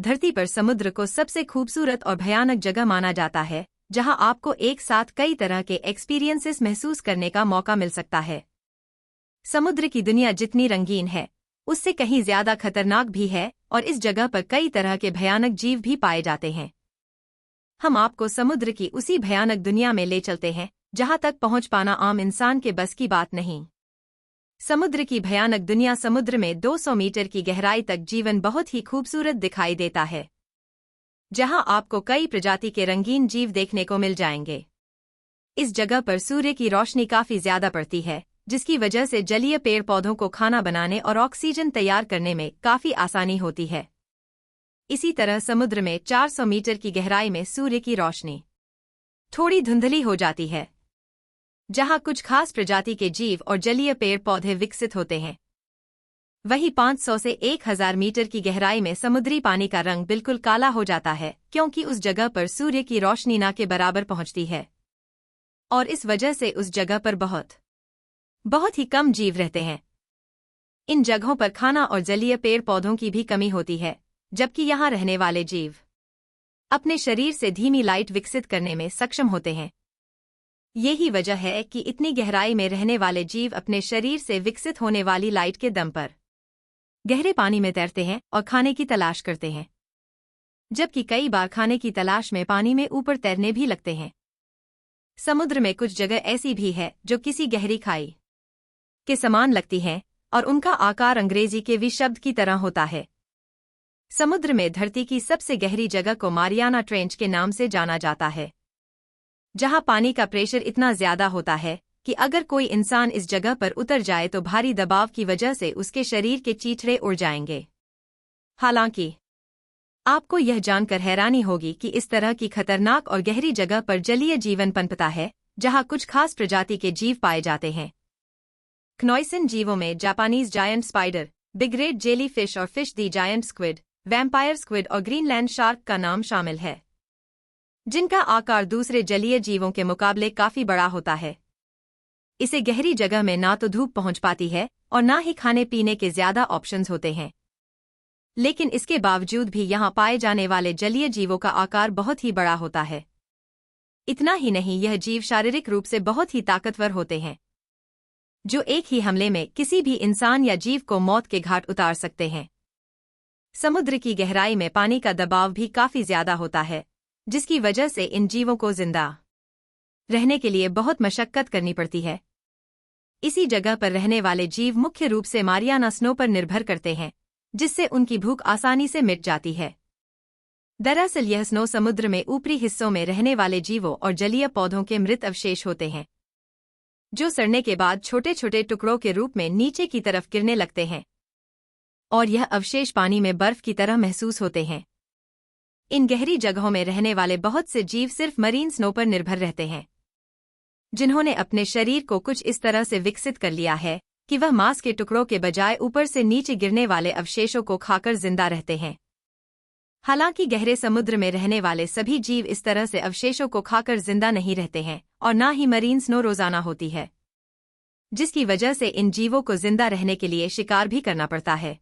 धरती पर समुद्र को सबसे खूबसूरत और भयानक जगह माना जाता है, जहां आपको एक साथ कई तरह के एक्सपीरियंसेस महसूस करने का मौका मिल सकता है। समुद्र की दुनिया जितनी रंगीन है, उससे कहीं ज्यादा खतरनाक भी है और इस जगह पर कई तरह के भयानक जीव भी पाए जाते हैं। हम आपको समुद्र की उसी भयानक दुनिया में ले चलते हैं, जहां तक पहुंच पाना आम इंसान के बस की बात नहीं। समुद्र की भयानक दुनिया। समुद्र में 200 मीटर की गहराई तक जीवन बहुत ही खूबसूरत दिखाई देता है, जहां आपको कई प्रजाति के रंगीन जीव देखने को मिल जाएंगे। इस जगह पर सूर्य की रोशनी काफी ज्यादा पड़ती है, जिसकी वजह से जलीय पेड़ पौधों को खाना बनाने और ऑक्सीजन तैयार करने में काफी आसानी होती है। इसी तरह समुद्र में 400 मीटर की गहराई में सूर्य की रोशनी थोड़ी धुंधली हो जाती है, जहां कुछ खास प्रजाति के जीव और जलीय पेड़ पौधे विकसित होते हैं। वहीं 500 से 1000 मीटर की गहराई में समुद्री पानी का रंग बिल्कुल काला हो जाता है, क्योंकि उस जगह पर सूर्य की रोशनी ना के बराबर पहुंचती है और इस वजह से उस जगह पर बहुत ही कम जीव रहते हैं। इन जगहों पर खाना और जलीय पेड़ पौधों की भी कमी होती है, जबकि यहां रहने वाले जीव अपने शरीर से धीमी लाइट विकसित करने में सक्षम होते हैं। यही वजह है कि इतनी गहराई में रहने वाले जीव अपने शरीर से विकसित होने वाली लाइट के दम पर गहरे पानी में तैरते हैं और खाने की तलाश करते हैं, जबकि कई बार खाने की तलाश में पानी में ऊपर तैरने भी लगते हैं। समुद्र में कुछ जगह ऐसी भी है जो किसी गहरी खाई के समान लगती हैं और उनका आकार अंग्रेजी के वी शब्द की तरह होता है। समुद्र में धरती की सबसे गहरी जगह को मारियाना ट्रेंच के नाम से जाना जाता है, जहां पानी का प्रेशर इतना ज्यादा होता है कि अगर कोई इंसान इस जगह पर उतर जाए तो भारी दबाव की वजह से उसके शरीर के चीथड़े उड़ जाएंगे। हालांकि आपको यह जानकर हैरानी होगी कि इस तरह की खतरनाक और गहरी जगह पर जलीय जीवन पनपता है, जहां कुछ खास प्रजाति के जीव पाए जाते हैं। क्नोइसिन जीवों में Japanese giant spider, big red jelly fish और फिश दी जायंट स्क्विड, वैम्पायर स्क्विड और ग्रीनलैंड शार्क का नाम शामिल है, जिनका आकार दूसरे जलीय जीवों के मुकाबले काफी बड़ा होता है। इसे गहरी जगह में ना तो धूप पहुंच पाती है और ना ही खाने पीने के ज्यादा ऑप्शंस होते हैं, लेकिन इसके बावजूद भी यहां पाए जाने वाले जलीय जीवों का आकार बहुत ही बड़ा होता है। इतना ही नहीं, यह जीव शारीरिक रूप से बहुत ही ताकतवर होते हैं, जो एक ही हमले में किसी भी इंसान या जीव को मौत के घाट उतार सकते हैं। समुद्र की गहराई में पानी का दबाव भी काफी ज्यादा होता है, जिसकी वजह से इन जीवों को जिंदा रहने के लिए बहुत मशक्कत करनी पड़ती है। इसी जगह पर रहने वाले जीव मुख्य रूप से मारियाना स्नो पर निर्भर करते हैं, जिससे उनकी भूख आसानी से मिट जाती है। दरअसल यह स्नो समुद्र में ऊपरी हिस्सों में रहने वाले जीवों और जलीय पौधों के मृत अवशेष होते हैं, जो सड़ने के बाद छोटे छोटे टुकड़ों के रूप में नीचे की तरफ गिरने लगते हैं और यह अवशेष पानी में बर्फ की तरह महसूस होते हैं। इन गहरी जगहों में रहने वाले बहुत से जीव सिर्फ मरीन स्नो पर निर्भर रहते हैं, जिन्होंने अपने शरीर को कुछ इस तरह से विकसित कर लिया है कि वह मांस के टुकड़ों के बजाय ऊपर से नीचे गिरने वाले अवशेषों को खाकर जिंदा रहते हैं। हालांकि गहरे समुद्र में रहने वाले सभी जीव इस तरह से अवशेषों को खाकर जिंदा नहीं रहते हैं और ना ही मरीन स्नो रोजाना होती है, जिसकी वजह से इन जीवों को जिंदा रहने के लिए शिकार भी करना पड़ता है।